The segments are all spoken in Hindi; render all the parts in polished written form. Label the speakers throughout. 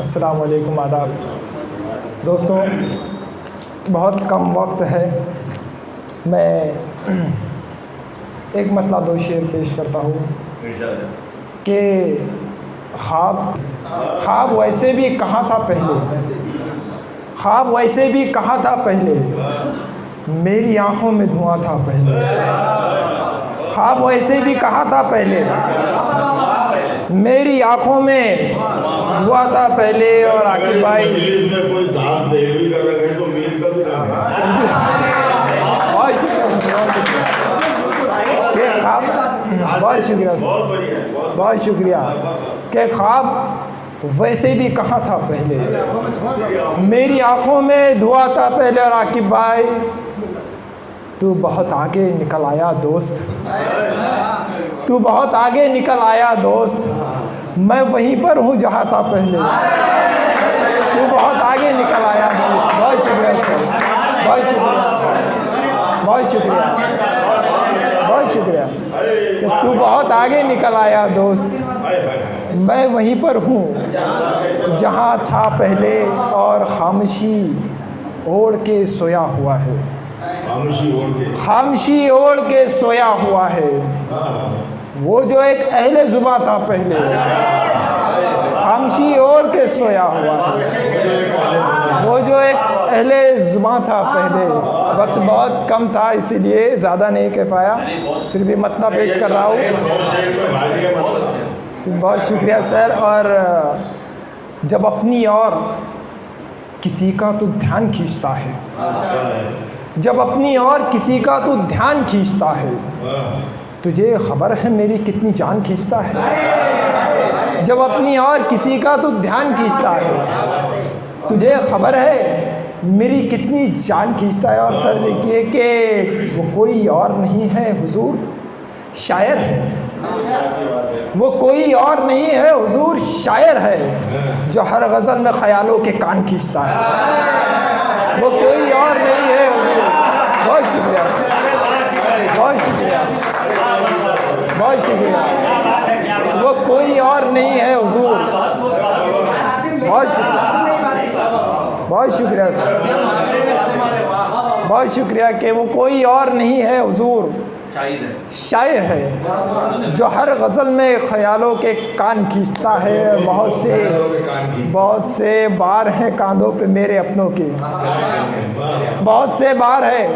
Speaker 1: अस्सलाम वालेकुम, आदाब। दोस्तों, बहुत कम वक्त है, मैं एक मतलब दो शेर पेश करता हूँ कि ख्वाब वैसे भी कहाँ था पहले, ख्वाब वैसे भी कहाँ था पहले, मेरी आँखों में धुआं था पहले। ख्वाब वैसे भी कहाँ था पहले, मेरी आँखों में धुआं था पहले। और आकिब भाई
Speaker 2: में कोई धाम देवी का रंग है तो मीर का भी रंग है।
Speaker 1: बहुत शुक्रिया, बहुत शुक्रिया। कि ख्वाब वैसे भी कहाँ था पहले, मेरी आँखों में धुआं था पहले। और आकिब भाई तू बहुत आगे निकल आया दोस्त, तू बहुत आगे निकल आया दोस्त, मैं वहीं पर हूँ जहाँ था पहले। तू बहुत आगे निकल आया दोस्त। बहुत शुक्रिया सर, बहुत शुक्रिया, बहुत शुक्रिया, बहुत शुक्रिया। तू बहुत आगे निकल आया दोस्त, मैं वहीं पर हूँ जहाँ था पहले। और खामोशी ओढ़ के सोया हुआ है, खामोशी ओढ़ के सोया हुआ है, वो जो एक अहले जुबां था पहले। खामोशी ओढ़ के सोया हुआ है, वो जो एक अहले जुबां था पहले। वक्त बहुत कम था इसीलिए ज़्यादा नहीं कह पाया, फिर भी मतलब पेश कर रहा हूँ। बहुत शुक्रिया सर। और जब अपनी और किसी का तो ध्यान खींचता है, जब अपनी और किसी का तो ध्यान खींचता है, तुझे खबर है मेरी कितनी जान खींचता है। जब अपनी और किसी का तो ध्यान खींचता है, तुझे खबर है मेरी कितनी जान खींचता है। और सर देखिए कि वो कोई और नहीं है हुजूर, शायर है। वो कोई और नहीं है हुजूर, शायर है, जो हर गज़ल में ख्यालों के कान खींचता है। वो कोई और नहीं है हुजूर। बहुत शुक्रिया, बहुत शुक्रिया, बहुत शुक्रिया। वो कोई और नहीं है हुजूर। बहुत शुक्रिया, बहुत शुक्रिया सर, बहुत शुक्रिया। कि वो कोई और नहीं है हुजूर, शायर है, जो हर गज़ल में ख्यालों के कान खींचता है। बहुत से बार हैं कांधों पे मेरे अपनों के, बहुत से बार है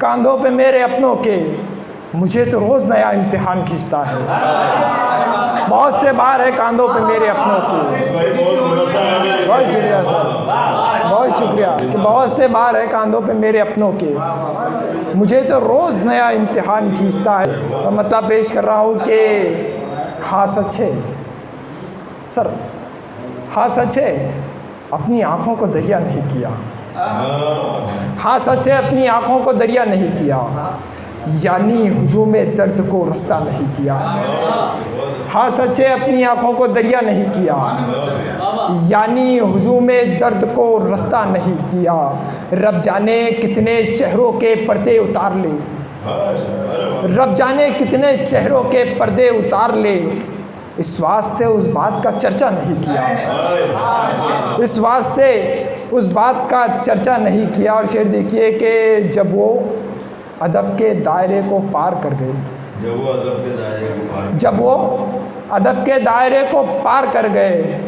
Speaker 1: कांधों पे मेरे अपनों के, मुझे तो रोज़ नया इम्तिहान खींचता है। बहुत से बार है कांधों पे मेरे अपनों के। बहुत शुक्रिया सर, बहुत शुक्रिया। कि बहुत से बार है कांधों पे मेरे अपनों के, मुझे तो रोज़ नया इम्तिहान खींचता है। और मतलब पेश कर रहा हूँ कि हाँ सच है सर, हाँ सच है अपनी आँखों को दरिया नहीं किया। हाँ सच है अपनी आँखों को दरिया नहीं किया, यानी हुजूम दर्द को रास्ता नहीं किया। हाँ सच है अपनी आँखों को दरिया नहीं किया, यानी हुजूम दर्द को रास्ता नहीं किया। रब जाने कितने चेहरों के पर्दे उतार ले, रब जाने कितने चेहरों के पर्दे उतार ले, इस वास्ते उस बात का चर्चा नहीं किया, इस वास्ते उस बात का चर्चा नहीं किया। और शेर देखिए कि जब वो अदब के दायरे को पार कर गए, जब वो अदब के दायरे को पार कर गए,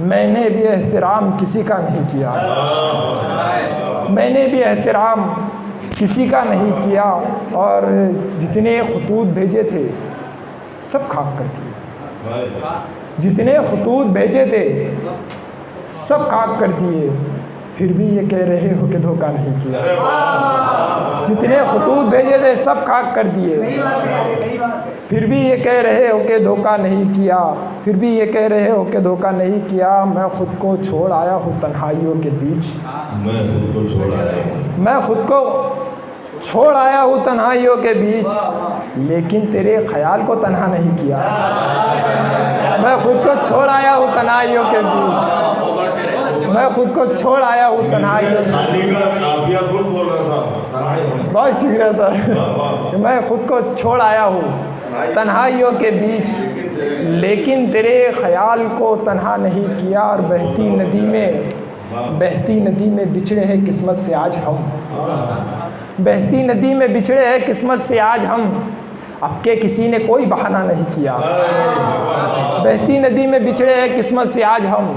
Speaker 1: मैंने भी एहतराम किसी का नहीं किया, मैंने भी एहतराम किसी का नहीं किया। और जितने खतूत भेजे थे सब खाक कर दिए, जितने खतूत भेजे थे सब खाक कर दिए, फिर भी ये कह रहे हो कि धोखा नहीं किया। जितने खतूत भेजे थे सब खाक कर दिए, फिर भी ये कह रहे हो कि धोखा नहीं किया, फिर भी ये कह रहे हो कि धोखा नहीं किया। मैं ख़ुद को छोड़ आया हूँ तन्हाइयों के बीच, मैं ख़ुद को छोड़ आया हूँ तन्हाइयों के बीच, लेकिन तेरे ख्याल को तन्हा नहीं किया। मैं ख़ुद को छोड़ आया हूँ तन्हाइयों के बीच, मैं खुद को छोड़ आया हूँ तन्हाइयों में। बहुत शुक्रिया सर। मैं खुद को छोड़ आया हूँ तन्हाइयों के बीच, लेकिन तेरे ख्याल को तन्हा नहीं किया। और बहती नदी में बिछड़े हैं किस्मत से आज हम, बहती नदी में बिछड़े हैं किस्मत से आज हम। अब के किसी ने कोई बहाना नहीं किया। बहती नदी में बिछड़े हैं किस्मत से आज हम,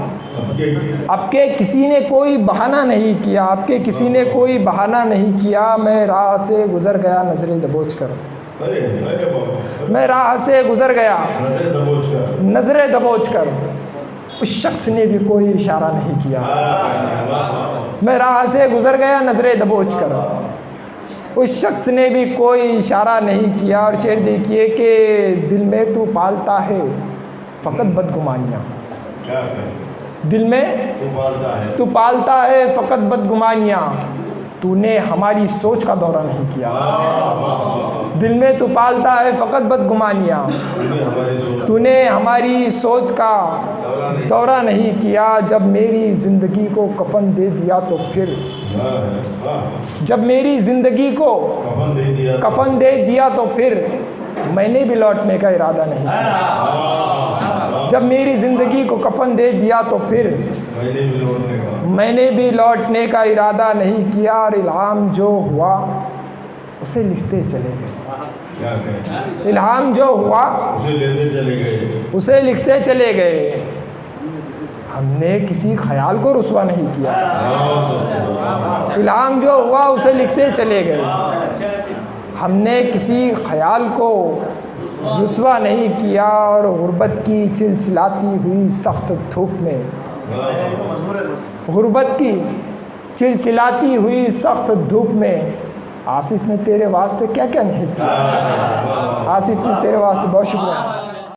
Speaker 1: अब के किसी ने कोई बहाना नहीं किया। अब के किसी ने कोई बहाना नहीं किया। मैं राह से गुजर गया नजरें दबोच कर, मैं राह से गुजर गया नजरें दबोच कर। उस शख्स ने भी कोई इशारा नहीं किया। मैं राह से गुजर गया नजरें दबोच कर, उस शख्स ने भी कोई इशारा नहीं किया। और शेर देखिए कि दिल में तू पालता है फ़कत बदगुमानियाँ, दिल में तू पालता है फ़कत बदगुमानियाँ। तूने हमारी सोच का दौरा नहीं किया। दिल में तू पालता है फ़कत बदगुमानियाँ, तूने हमारी सोच का दौरा नहीं किया। जब मेरी ज़िंदगी को कफन दे दिया तो फिर, जब मेरी ज़िंदगी को कफन दे दिया तो फिर मैंने भी लौटने का इरादा नहीं किया। जब मेरी ज़िंदगी को कफन दे दिया तो फिर मैंने भी लौटने का इरादा नहीं किया। और इल्हाम जो हुआ उसे लिखते चले गए, इल्हाम जो हुआ उसे लिखते चले गए। हमने किसी ख्याल को रुस्वा नहीं किया। इल्हाम जो हुआ उसे लिखते चले गए। हमने किसी ख्याल को रुस्वा नहीं किया। और गुर्बत की चिलचिलाती हुई सख्त धूप में, गुर्बत की चिलचिलाती हुई सख्त धूप में आसिफ ने तेरे वास्ते क्या क्या नहीं किया। आसिफ ने तेरे वास्ते बहुत शुक्रिया।